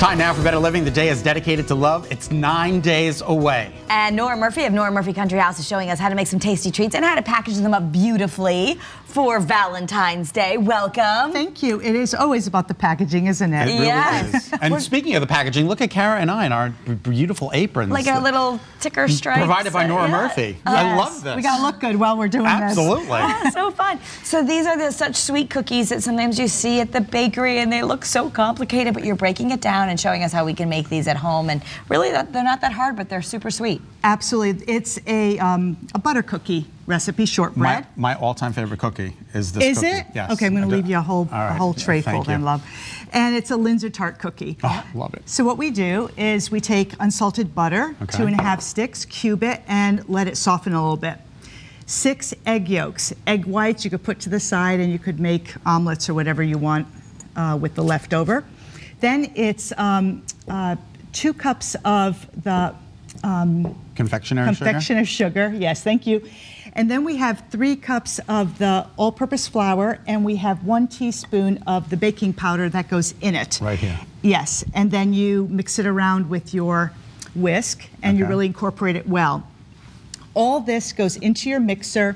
Time now for Better Living. The day is dedicated to love. It's 9 days away. And Nora Murphy of Nora Murphy Country House is showing us how to make some tasty treats and how to package them up beautifully for Valentine's Day. Welcome. Thank you. It is always about the packaging, isn't it? It really Yes. is. And speaking of the packaging, look at Kara and I in our beautiful aprons. Like our little ticker stripes. Provided by Nora Murphy. I love this. We got to look good while we're doing Absolutely. Oh, so fun. So these are such sweet cookies that sometimes you see at the bakery and they look so complicated, but you're breaking it down and showing us how we can make these at home. And really, they're not that hard, but they're super sweet. Absolutely. It's a butter cookie recipe, shortbread. My all-time favorite cookie is this Is cookie. it? Yes. Okay, I'm going to leave you a whole tray full thank then, you. love. And it's a Linzer tart cookie. Oh, love it. So what we do is we take unsalted butter, Okay. 2½ sticks, cube it, and let it soften a little bit. 6 egg yolks. Egg whites you could put to the side, and you could make omelets or whatever you want with the leftover. Then it's 2 cups of the confectioner sugar. Yes, thank you. And then we have 3 cups of the all-purpose flour, and we have 1 teaspoon of the baking powder that goes in it. Right here. Yes, and then you mix it around with your whisk, and you really incorporate it well. All this goes into your mixer,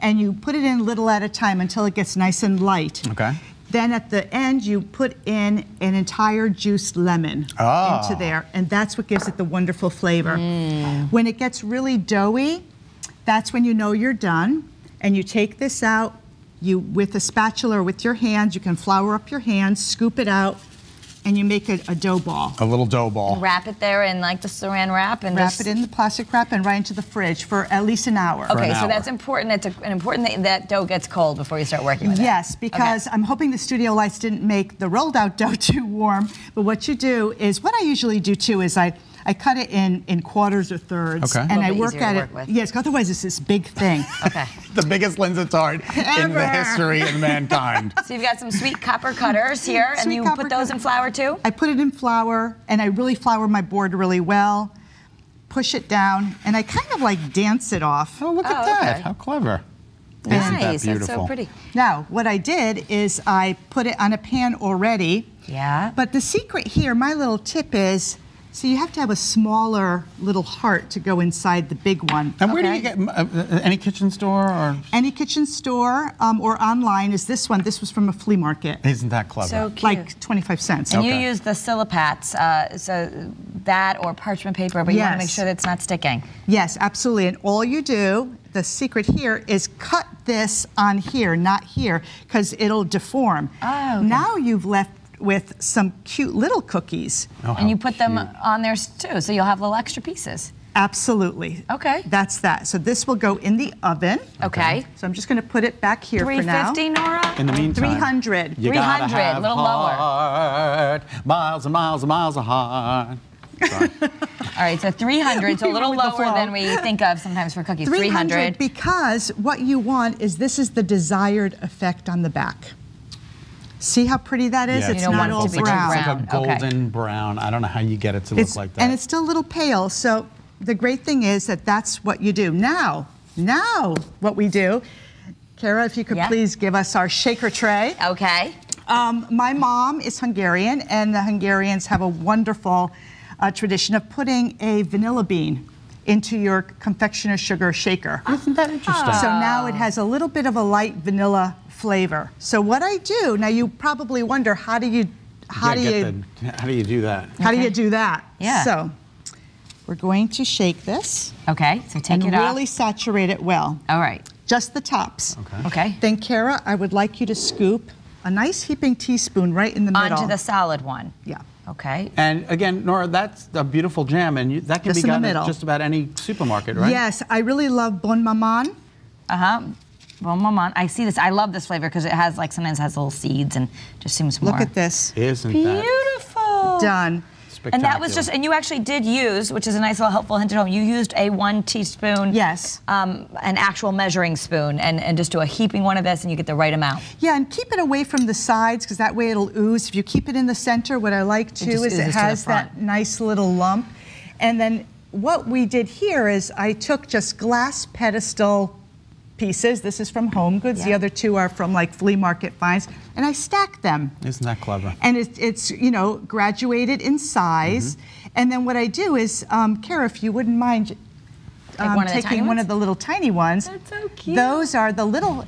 and you put it in a little at a time until it gets nice and light. Okay. Then at the end, you put in an entire juiced lemon into there, and that's what gives it the wonderful flavor. When it gets really doughy, that's when you know you're done, and you take this out. With a spatula or with your hands, you can flour up your hands, scoop it out, and you make a dough ball. A little dough ball. Wrap it there in like the saran wrap and Wrap it in the plastic wrap and right into the fridge for at least an hour. Okay, so that's important. It's important that that dough gets cold before you start working with it. Yes, because I'm hoping the studio lights didn't make the rolled out dough too warm. But what you do is, what I usually do too is I cut it in quarters or thirds, and I work at it. Yes, otherwise it's this big thing. Okay. The biggest Linzer tart in the history of mankind. So you've got some sweet copper cutters here, and you put those in flour too? I put it in flour, and I really flour my board really well. Push it down, and I kind of like dance it off. Oh, look at that. How clever. Nice. Isn't that beautiful? That's so pretty. Now, what I did is I put it on a pan already. Yeah. But the secret here, my little tip is, so you have to have a smaller little heart to go inside the big one. And where do you get, any kitchen store or? Any kitchen store or online is this one. This was from a flea market. Isn't that clever? So cute. Like 25 cents. And you use the Silipats, so that or parchment paper, but you want to make sure that it's not sticking. Yes, absolutely. And all you do, the secret here, is cut this on here, not here, because it'll deform. Oh, okay. Now you've left with some cute little cookies. Oh, and you put them on there too, so you'll have little extra pieces. Absolutely. Okay. That's that. So this will go in the oven. Okay. So I'm just going to put it back here for now. 350, Nora? In the meantime. 300. You gotta 300, have a little lower. heart, miles and miles and miles of heart. Sorry. All right, so 300, so a little lower than we think of sometimes for cookies. 300. Because what you want is, this is the desired effect on the back. See how pretty that is? Yeah, it's not all brown. It's like a golden brown. I don't know how you get it to look like that. And it's still a little pale. So the great thing is that that's what you do. Now what we do, Kara, if you could please give us our shaker tray. Okay. My mom is Hungarian, and the Hungarians have a wonderful tradition of putting a vanilla bean into your confectioner sugar shaker. Isn't that interesting? So now it has a little bit of a light vanilla flavor. So what I do, now you probably wonder, how do you do that? How do you do that? Yeah. So we're going to shake this. Okay, so take it off. And really saturate it well. All right. Just the tops. Okay. Then Kara, I would like you to scoop a nice heaping teaspoon right in the middle. Onto the solid one. Yeah. Okay. And again, Nora, that's a beautiful jam, and that can be gotten at just about any supermarket, right? Yes, I really love Bon Maman. Bon Maman. I see this. I love this flavor because it has, like, sometimes has little seeds and just seems more. Look at this. Isn't that beautiful? Done. And that was just, and you actually did use, which is a nice little helpful hint at home, you used a 1 teaspoon. Yes. An actual measuring spoon, and just do a heaping one of this and you get the right amount. Yeah, and keep it away from the sides because that way it'll ooze. If you keep it in the center, what I like too is it has that nice little lump. And then what we did here is I took just glass pedestal pieces. This is from Home Goods. The other two are from like flea market finds, and I stack them. Isn't that clever? And it's you know, graduated in size. And then what I do is, Kara, if you wouldn't mind taking one of the little tiny ones. That's so cute. Those are the little.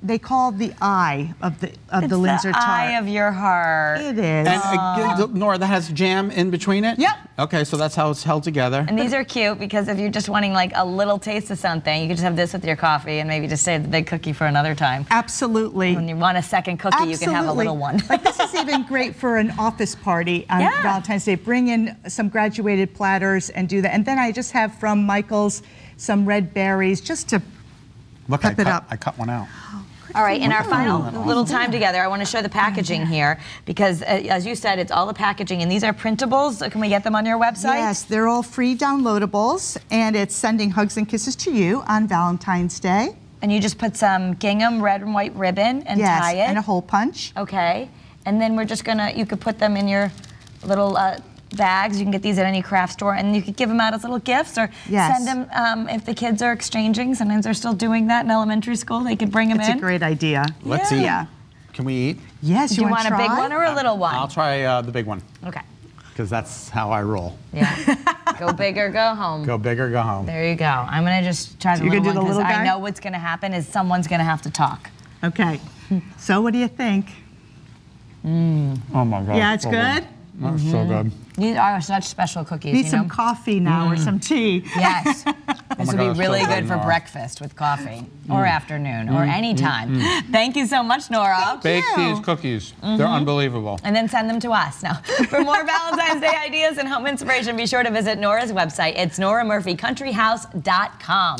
They call the eye of the Linzer tart. It's the eye of your heart. It is. And Nora, that has jam in between it? Yep. Okay, so that's how it's held together. And these are cute because if you're just wanting like a little taste of something, you can just have this with your coffee and maybe just save the big cookie for another time. Absolutely. When you want a second cookie, you can have a little one. Like this is even great for an office party on Valentine's Day. Bring in some graduated platters and do that. And then I just have from Michael's some red berries just to pep it up. I cut one out. All right, in our final little time together, I want to show the packaging here because, as you said, it's all the packaging, and these are printables. Can we get them on your website? Yes, they're all free downloadables, and it's sending hugs and kisses to you on Valentine's Day. And you just put some gingham red and white ribbon and tie it. And a hole punch. Okay, and then we're just gonna, you could put them in your little bags. You can get these at any craft store, and you could give them out as little gifts or send them if the kids are exchanging. Sometimes they're still doing that in elementary school. They could bring them in. It's a great idea. Let's eat. Can we eat? Yes, Do you want a big one or a little one? I'll try the big one. Okay. Because that's how I roll. Yeah. Go big or go home. Go big or go home. There you go. I'm gonna just try the little one because I know what's gonna happen is someone's gonna have to talk. Okay. So what do you think? Oh my God. Yeah, it's good? That's so good. These are such special cookies. Need some coffee now or some tea. Yes. This would be really good for breakfast with coffee or afternoon or any time. Thank you so much, Nora. Bake these cookies. They're unbelievable. And then send them to us. Now, for more Valentine's Day ideas and home inspiration, be sure to visit Nora's website. It's noramurphycountryhouse.com.